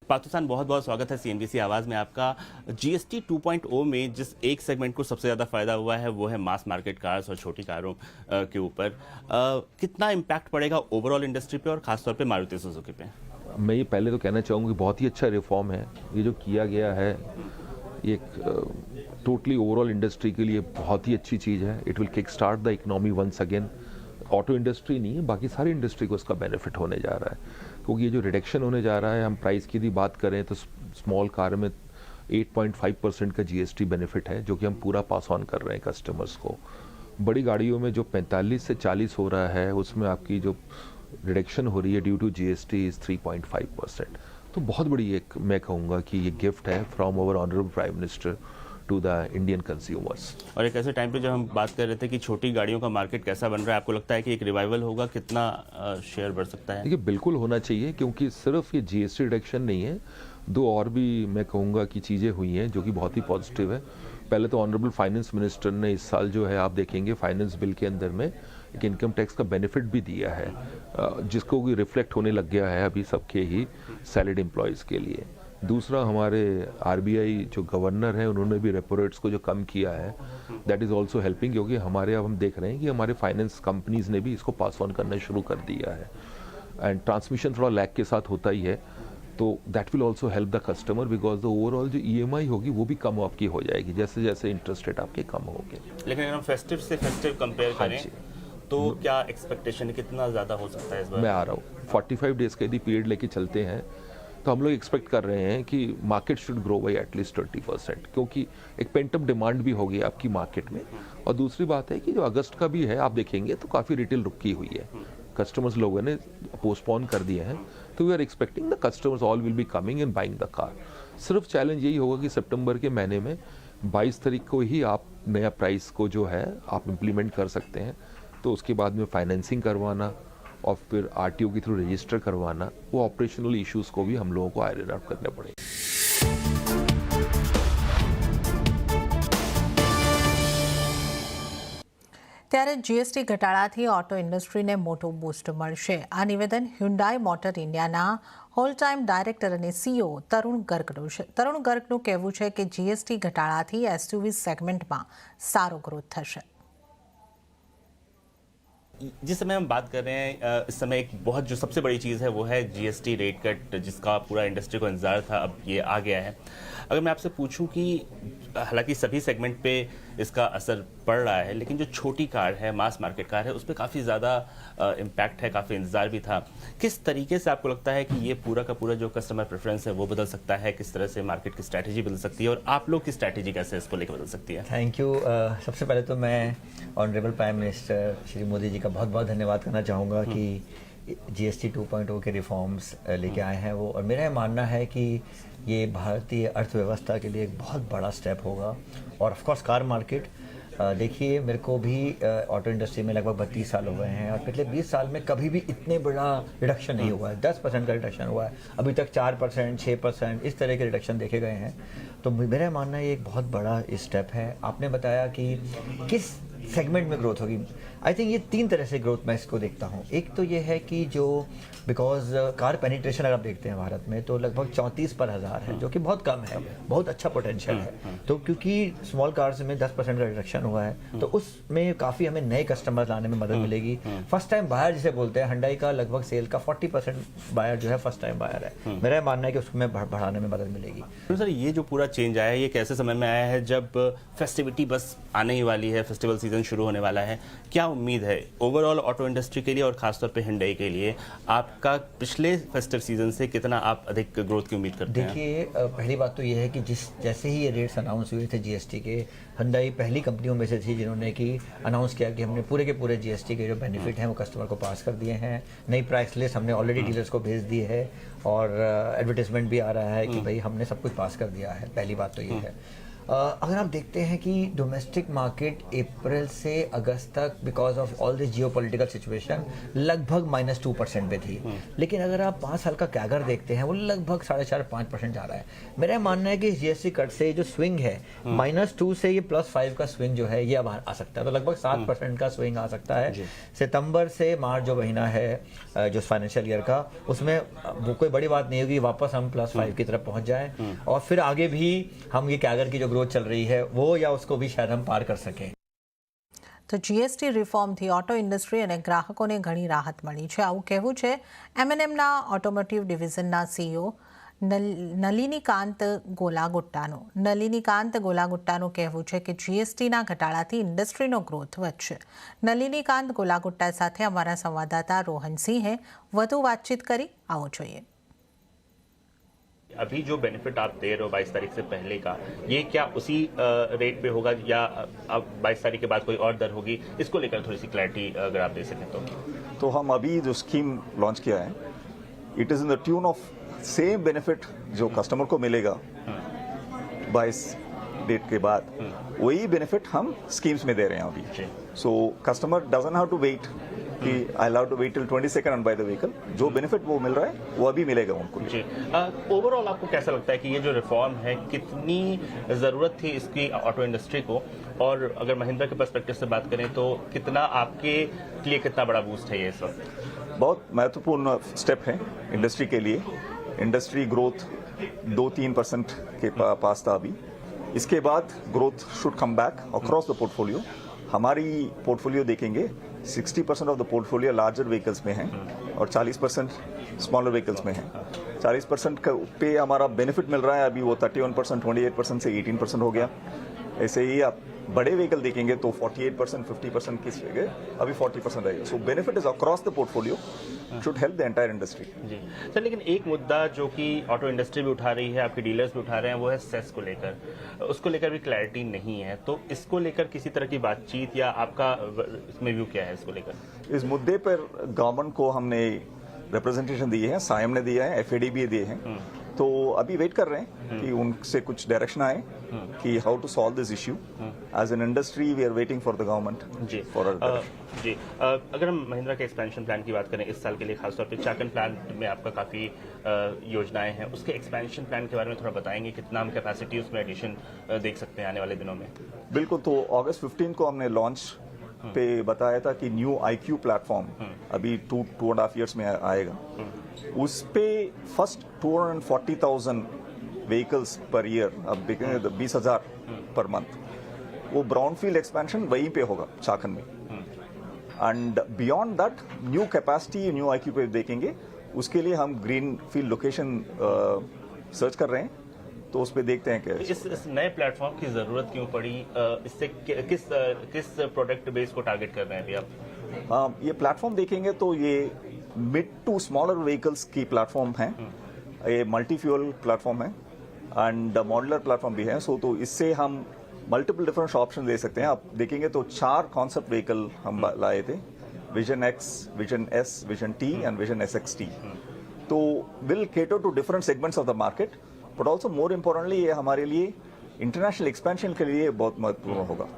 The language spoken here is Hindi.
पाकिस्तान, बहुत बहुत स्वागत है सीएनबीसी आवाज़ में आपका। जीएसटी 2.0 में जिस एक सेगमेंट को सबसे ज़्यादा फायदा हुआ है वो है मास मार्केट कार्स और छोटी कारों के ऊपर। कितना इम्पैक्ट पड़ेगा ओवरऑल इंडस्ट्री पे और खासतौर पे मारुति सुजुकी पे? मैं ये पहले तो कहना चाहूँगा कि बहुत ही अच्छा रिफॉर्म है ये जो किया गया है। ये एक टोटली ओवरऑल इंडस्ट्री के लिए बहुत ही अच्छी चीज़ है। It will kick start the economy once again. Auto industry नहीं है, बाकी सारी इंडस्ट्री को इसका बेनिफिट होने जा रहा है, क्योंकि ये जो रिडक्शन होने जा रहा है, हम प्राइस की भी बात करें तो स्मॉल कार में 8.5% का जीएसटी बेनिफिट है, जो कि हम पूरा पास ऑन कर रहे हैं कस्टमर्स को। बड़ी गाड़ियों में जो 45 से 40 हो रहा है, उसमें आपकी जो रिडक्शन हो रही है ड्यू टू जीएसटी इज़ 3.5%। तो बहुत बड़ी एक मैं कहूँगा कि ये गिफ्ट है from our honourable prime minister to the Indian consumers. और एक ऐसे टाइम पे जब हम बात कर रहे थे कि छोटी गाड़ियों का मार्केट कैसा बन रहा है, आपको लगता है कि एक रिवाइवल होगा, कितना शेयर बढ़ सकता है? देखिए, बिल्कुल होना चाहिए, क्योंकि सिर्फ ये जीएसटी रिडक्शन नहीं है, दो और भी मैं कहूँगा कि चीज़ें हुई हैं जो कि बहुत ही पॉजिटिव है। पहले तो ऑनरेबल फाइनेंस मिनिस्टर ने इस साल जो है, आप देखेंगे फाइनेंस बिल के अंदर में एक इनकम टैक्स का बेनिफिट भी दिया है, जिसको भी रिफ्लेक्ट होने लग गया है अभी सबके ही सैलरीड एम्प्लॉयज़ के लिए। दूसरा, हमारे आरबीआई जो गवर्नर हैं, उन्होंने भी रेपो रेट्स को जो कम किया है, दैट इज़ ऑल्सो हेल्पिंग, क्योंकि हमारे अब हम देख रहे हैं कि हमारे फाइनेंस कंपनीज ने भी इसको पास ऑन करना शुरू कर दिया है। एंड ट्रांसमिशन थोड़ा लैग के साथ होता ही है, तो that will also help the customer, because the overall जो ईएमआई होगी वो भी कम आपकी हो जाएगी जैसे जैसे इंटरेस्ट रेट आपके कम होंगे। लेकिन अगर हम फेस्टिव से फेस्टिव कंपेयर करें तो क्या एक्सपेक्टेशन है, कितना ज़्यादा हो सकता है इस बार? मैं आ रहा हूँ, 45 डेज का यदि पीरियड लेके चलते हैं तो हम लोग एक्सपेक्ट कर रहे हैं कि market should grow by at least 20%, क्योंकि एक पेंटअप डिमांड भी होगी आपकी मार्केट में। और दूसरी बात है कि जो अगस्त का भी है, आप देखेंगे तो काफ़ी रिटेल रुकी हुई है, कस्टमर्स लोगों ने पोस्टपोन कर दिए हैं, तो we are expecting the customers all will be coming and buying the car. सिर्फ चैलेंज यही होगा कि सितंबर के महीने में 22 तारीख को ही आप नया प्राइस को जो है आप इम्प्लीमेंट कर सकते हैं, तो उसके बाद में फाइनेंसिंग करवाना और फिर आरटीओ के थ्रू रजिस्टर करवाना, वो ऑपरेशनल इश्यूज को भी हम लोगों को आयरन आउट करने पड़ेंगे। ત્યારે જીએસટી ઘટાડાથી ઓટો ઇન્ડસ્ટ્રીને મોટું બૂસ્ટ મળશે. આ નિવેદન હ્યુન્ડાઈ મોટર ઇન્ડિયાના હોલ ટાઈમ ડાયરેક્ટર અને સીઈઓ તરુણ ગર્ગનું છે. તરુણ ગર્ગનું કહેવું છે કે જીએસટી ઘટાડાથી એસયુવી સેગમેન્ટમાં સારો ગ્રોથ થશે. जिस समय हम बात कर रहे हैं, इस समय एक बहुत जो सबसे बड़ी चीज़ है वो है जीएसटी रेट कट, जिसका पूरा इंडस्ट्री को इंतजार था, अब ये आ गया है। अगर मैं आपसे पूछूं कि हालांकि सभी सेगमेंट पे इसका असर पड़ रहा है, लेकिन जो छोटी कार है, मास मार्केट कार है, उस पर काफ़ी ज़्यादा इम्पैक्ट है, काफ़ी इंतजार भी था। किस तरीके से आपको लगता है कि ये पूरा का पूरा जो कस्टमर प्रेफरेंस है वो बदल सकता है? किस तरह से मार्केट की स्ट्रैटेजी बदल सकती है और आप लोग की स्ट्रैटेजी कैसे इसको लेकर बदल सकती है? Thank you. सबसे पहले तो मैं honourable prime minister Shri Modi ji का बहुत बहुत धन्यवाद करना चाहूँगा कि जीएसटी 2.0 के रिफॉर्म्स लेके आए हैं वो, और मेरा ये मानना है कि ये भारतीय अर्थव्यवस्था के लिए एक बहुत बड़ा स्टेप होगा। और ऑफ कोर्स कार मार्केट, देखिए, मेरे को भी ऑटो इंडस्ट्री में लगभग 32 साल हो गए हैं, और पिछले 20 साल में कभी भी इतने बड़ा रिडक्शन नहीं हुआ है। 10% का रिडक्शन हुआ है, अभी तक 4%, 6% इस तरह के रिडक्शन देखे गए हैं। तो मेरा मानना है ये एक बहुत बड़ा स्टेप है। आपने बताया कि किस सेगमेंट में ग्रोथ होगी, आई थिंक ये 3 तरह से ग्रोथ मैं इसको देखता हूँ। एक तो ये है कि जो बिकॉज कार पेनिट्रेशन अगर आप देखते हैं भारत में तो लगभग 34 पर हज़ार है, जो कि बहुत कम है, बहुत अच्छा पोटेंशियल है। तो क्योंकि स्मॉल कार्स में 10% का रिडक्शन हुआ है, तो उसमें काफ़ी हमें नए कस्टमर लाने में मदद मिलेगी। फर्स्ट टाइम बायर जिसे बोलते हैं, हुंडई का लगभग सेल का 40% बायर जो है फर्स्ट टाइम बायर है। मेरा मानना है कि उसमें बढ़ाने में मदद मिलेगी। तो सर, ये जो पूरा चेंज आया है, ये कैसे समय में आया है जब फेस्टिविटी बस आने ही वाली है, फेस्टिवल सीजन शुरू होने वाला है? क्या उम्मीद है ओवरऑल ऑटो इंडस्ट्री के लिए और खासतौर पे हुंडई के लिए? आपका पिछले फेस्टिव सीजन से कितना आप अधिक ग्रोथ की उम्मीद करते हैं? देखिए, पहली बात तो ये है कि जैसे ही ये रेट्स अनाउंस हुए थे जीएसटी के, हुंडई पहली कंपनियों में से थी जिन्होंने कि अनाउंस किया कि हमने पूरे के पूरे जीएसटी के जो बेनिफिट हैं वो कस्टमर को पास कर दिए हैं। नई प्राइस लिस्ट हमने ऑलरेडी डीलर्स को भेज दी है, और एडवर्टाइजमेंट भी आ रहा है कि भाई हमने सब कुछ पास कर दिया है। पहली बात तो ये है। अगर आप देखते हैं कि डोमेस्टिक मार्केट अप्रैल से अगस्त तक because of all this geopolitical situation लगभग -2% पे थी, लेकिन अगर आप 5 साल का कैगर देखते हैं वो लगभग 4.5-5% जा रहा है। मेरा मानना है कि जीएसटी कट से जो स्विंग है -2 से ये +5 का स्विंग जो है ये अब आ सकता है, तो लगभग 7% का स्विंग आ सकता है। सितंबर से मार्च जो महीना है जो फाइनेंशियल ईयर का, उसमें वो कोई बड़ी बात नहीं होगी, वापस हम +5 की तरफ पहुंच जाएं और फिर आगे भी हम ये कैगर की जो ग्रोथ चल रही है वो या उसको भी शायद हम पार कर सकें। તો જીએસટી રિફોર્મથી ઓટો ઇન્ડસ્ટ્રી અને ગ્રાહકોને ઘણી રાહત મળી છે, આવું કહેવું છે એમએનએમના ઓટોમોટિવ ડિવિઝનના સીઈઓ નલિનીકાંત ગોલાગુટ્ટાનું. નલિનીકાંત ગોલાગુટ્ટાનું કહેવું છે કે જીએસટીના ઘટાડાથી ઇન્ડસ્ટ્રીનો ગ્રોથ વધશે. નલિનીકાંત ગોલાગુટ્ટા સાથે અમારા સંવાદદાતા રોહન સિંહે વધુ વાતચીત કરી, આવો જોઈએ. अभी जो बेनिफिट आप दे रहे हो 22 तारीख से पहले का, ये क्या उसी रेट पे होगा या अब 22 तारीख के बाद कोई और दर होगी? इसको लेकर थोड़ी सी क्लैरिटी अगर आप दे सकें तो हम अभी जो स्कीम लॉन्च किया है, it is in the tune of same benefit जो कस्टमर को मिलेगा 22 डेट के बाद, वही बेनिफिट हम स्कीम्स में दे रहे हैं अभी. So customer doesn't have to wait कि I love to wait till 22nd and buy the vehicle. जो बेनिफिट वो मिल रहा है वो अभी मिलेगा उनको. जी, ओवरऑल आपको कैसा लगता है कि ये जो रिफॉर्म है कितनी ज़रूरत थी इसकी ऑटो इंडस्ट्री को, और अगर महिंद्रा के पर्सपेक्टिव से बात करें तो कितना आपके लिए कितना बड़ा बूस्ट है ये इस वक्त? बहुत महत्वपूर्ण स्टेप है इंडस्ट्री के लिए. इंडस्ट्री ग्रोथ 2-3% के पास था अभी. इसके बाद growth should come back across the portfolio. हमारी पोर्टफोलियो देखेंगे 60% of the portfolio larger vehicles में है और 40% स्मॉलर व्हीकल्स में है. 40% का पे हमारा बेनिफिट मिल रहा है अभी, वो 31%, 28% से 18% हो गया. ऐसे ही आप बड़े व्हीकल देखेंगे तो 48%, 50% की जगह अभी 40% रहेगा. So benefit is across the portfolio, should help the entire industry. जी सर, लेकिन एक मुद्दा जो कि ऑटो इंडस्ट्री भी उठा रही है, आपके डीलर्स भी उठा रहे हैं, वो है सेस को लेकर. उसको लेकर भी क्लैरिटी नहीं है, तो इसको लेकर किसी तरह की बातचीत या आपका इसमें व्यू क्या है इसको लेकर? इस मुद्दे पर गवर्नमेंट को हमने रिप्रेजेंटेशन दिए हैं, साइम ने दिया है, एफएडी भी दिए हैं. तो अभी वेट कर रहे हैं कि उनसे कुछ डायरेक्शन आए कि how to solve this issue. As an industry we are waiting for the government. G for G अगर हम महिंद्रा के एक्सपेंशन प्लान की बात करें इस साल के लिए, खासतौर पे चाकन प्लान में आपका काफ़ी योजनाएं हैं, उसके एक्सपेंशन प्लान के बारे में थोड़ा बताएंगे, कितना हम कैपेसिटी उसमें एडिशन देख सकते हैं आने वाले दिनों में? बिल्कुल. तो अगस्त 15 को हमने लॉन्च पे बताया था कि न्यू IQ प्लेटफॉर्म अभी 2.5 ईयर्स में आएगा. उस पे फर्स्ट 240,000 व्हीकल्स पर ईयर, अब देखेंगे 20,000 पर मंथ, वो ब्राउनफील्ड एक्सपेंशन वहीं पे होगा चाकन में. And beyond that new capacity new IQ पे देखेंगे. उसके लिए हम ग्रीन फील्ड लोकेशन सर्च कर रहे हैं, तो उस पर देखते हैं क्या इस नए प्लेटफॉर्म की जरूरत क्यों पड़ी? इससे किस प्रोडक्ट बेस को टारगेट कर रहे हैं अभी आप? ये प्लेटफॉर्म देखेंगे तो ये मिड टू स्मॉलर व्हीकल्स की प्लेटफॉर्म है. ये मल्टी फ्यूल प्लेटफॉर्म है एंड मॉड्यूलर प्लेटफॉर्म भी है. सो तो इससे हम मल्टीपल डिफरेंट ऑप्शन दे सकते हैं. आप देखेंगे तो 4 कॉन्सेप्ट व्हीकल हम लाए थे, vision X, vision S, vision T and vision SXT. तो will cater to different segments of the market, but also more importantly ये हमारे लिए इंटरनेशनल एक्सपेंशन के लिए बहुत महत्वपूर्ण होगा.